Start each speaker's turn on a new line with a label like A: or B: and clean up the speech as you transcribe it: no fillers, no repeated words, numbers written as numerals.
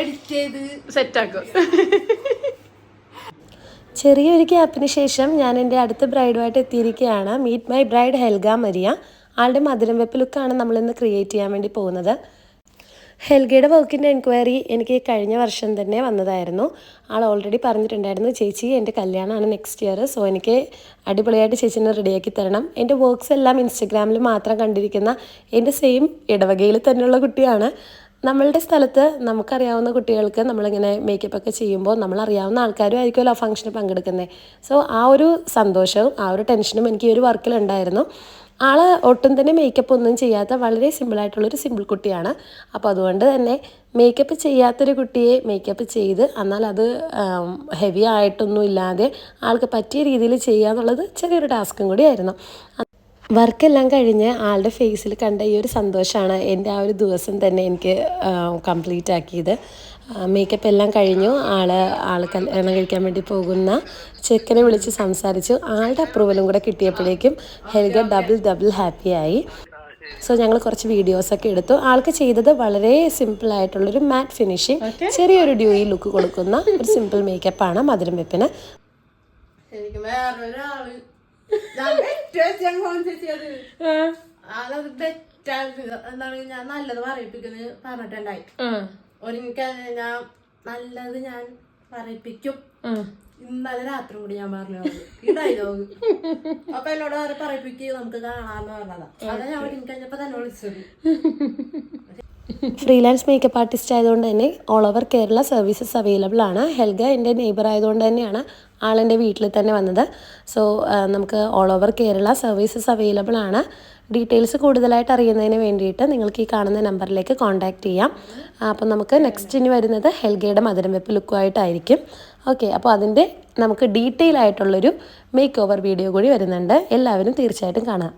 A: Edit ചെയ്ത് സെറ്റാക്കും.
B: ചെറിയൊരു ഗ്യാപ്പിന് ശേഷം ഞാൻ എൻ്റെ അടുത്ത ബ്രൈഡുമായിട്ട് എത്തിയിരിക്കുകയാണ്. Meet my bride Helga Maria. ആളുടെ മധുരം വെപ്പ് ലുക്കാണ് നമ്മളിന്ന് ക്രിയേറ്റ് ചെയ്യാൻ വേണ്ടി പോകുന്നത്. ഹെൽഗയുടെ വർക്കിൻ്റെ എൻക്വയറി എനിക്ക് കഴിഞ്ഞ വർഷം തന്നെ വന്നതായിരുന്നു. ആൾ ഓൾറെഡി പറഞ്ഞിട്ടുണ്ടായിരുന്നു, ചേച്ചി എൻ്റെ കല്യാണമാണ് നെക്സ്റ്റ് ഇയർ, സോ എനിക്ക് അടിപൊളിയായിട്ട് ചേച്ചിനെ റെഡിയാക്കി തരണം. എൻ്റെ വർക്ക്സ് എല്ലാം ഇൻസ്റ്റഗ്രാമിൽ മാത്രം കണ്ടിരിക്കുന്ന എൻ്റെ സെയിം ഇടവകയിൽ തന്നെയുള്ള കുട്ടിയാണ്. നമ്മളുടെ സ്ഥലത്ത് നമുക്കറിയാവുന്ന കുട്ടികൾക്ക് നമ്മളിങ്ങനെ മേക്കപ്പ് ഒക്കെ ചെയ്യുമ്പോൾ നമ്മളറിയാവുന്ന ആൾക്കാരും ആയിരിക്കുമല്ലോ ആ ഫംഗ്ഷന് പങ്കെടുക്കുന്നത്. സോ ആ ഒരു സന്തോഷവും ആ ഒരു ടെൻഷനും എനിക്ക് ഈ ഒരു വർക്കിലുണ്ടായിരുന്നു. ആൾ ഒട്ടും തന്നെ മേക്കപ്പ് ഒന്നും ചെയ്യാത്ത വളരെ സിമ്പിളായിട്ടുള്ളൊരു സിമ്പിൾ കുട്ടിയാണ്. അപ്പോൾ അതുകൊണ്ട് തന്നെ മേക്കപ്പ് ചെയ്യാത്തൊരു കുട്ടിയെ മേക്കപ്പ് ചെയ്ത് എന്നാൽ അത് ഹെവി ആയിട്ടൊന്നും ഇല്ലാതെ ആൾക്ക് പറ്റിയ രീതിയിൽ ചെയ്യുക എന്നുള്ളത് ചെറിയൊരു ടാസ്കും കൂടിയായിരുന്നു. വർക്കെല്ലാം കഴിഞ്ഞ് ആളുടെ ഫേസിൽ കണ്ട ഈ ഒരു സന്തോഷമാണ് എൻ്റെ ആ ഒരു ദിവസം തന്നെ എനിക്ക് കംപ്ലീറ്റ് ആക്കിയത്. മേക്കപ്പ് എല്ലാം കഴിഞ്ഞു. ആൾ കല്യാണം കഴിക്കാൻ വേണ്ടി പോകുന്ന ചെക്കനെ വിളിച്ച് സംസാരിച്ചു. ആളുടെ അപ്രൂവലും കൂടെ കിട്ടിയപ്പോഴേക്കും ഹെൽഗ ഡബിൾ ഹാപ്പിയായി. സോ ഞങ്ങൾ കുറച്ച് വീഡിയോസൊക്കെ എടുത്തു. ആൾക്ക് ചെയ്തത് വളരെ സിമ്പിളായിട്ടുള്ളൊരു മാറ്റ് ഫിനിഷിങ്, ചെറിയൊരു ഡ്യൂയി ലുക്ക് കൊടുക്കുന്ന ഒരു സിമ്പിൾ മേക്കപ്പാണ് മധുരം വെപ്പിന്.
A: എന്താണ് ഞാൻ നല്ലത് പറയിപ്പിക്കുന്നത് പറഞ്ഞിട്ടുണ്ടായി. ഒരിക്കൽ ഞാൻ നല്ലത് ഞാൻ പറയിപ്പിക്കും. ഇന്നലെ രാത്രി കൂടി ഞാൻ പറഞ്ഞു ഈ ഡയലോഗ്. അപ്പൊ എന്നോട് വേറെ പറയിപ്പിക്കും, നമുക്ക് കാണാന്ന് പറഞ്ഞതാ. അതാ ഞാൻ കഴിഞ്ഞപ്പോ തന്നെ വിളിച്ചത്.
B: ഫ്രീലാൻസ് മേക്കപ്പ് ആർട്ടിസ്റ്റ് ആയതുകൊണ്ട് തന്നെ all over Kerala services available ആണ്. ഹെൽഗ എൻ്റെ നെയ്ബർ ആയതുകൊണ്ട് തന്നെയാണ് ആളെൻ്റെ വീട്ടിൽ തന്നെ വന്നത്. സോ നമുക്ക് all over Kerala services available ആണ്. ഡീറ്റെയിൽസ് കൂടുതലായിട്ട് അറിയുന്നതിന് വേണ്ടിയിട്ട് നിങ്ങൾക്ക് ഈ കാണുന്ന നമ്പറിലേക്ക് കോൺടാക്റ്റ് ചെയ്യാം. അപ്പോൾ നമുക്ക് നെക്സ്റ്റ് ഇനി വരുന്നത് ഹെൽഗയുടെ മധുരം വെപ്പ് ലുക്കുമായിട്ടായിരിക്കും. ഓക്കെ, അപ്പോൾ അതിൻ്റെ നമുക്ക് ഡീറ്റെയിൽ ആയിട്ടുള്ളൊരു മേക്ക് ഓവർ വീഡിയോ കൂടി വരുന്നുണ്ട്. എല്ലാവരും തീർച്ചയായിട്ടും കാണാം.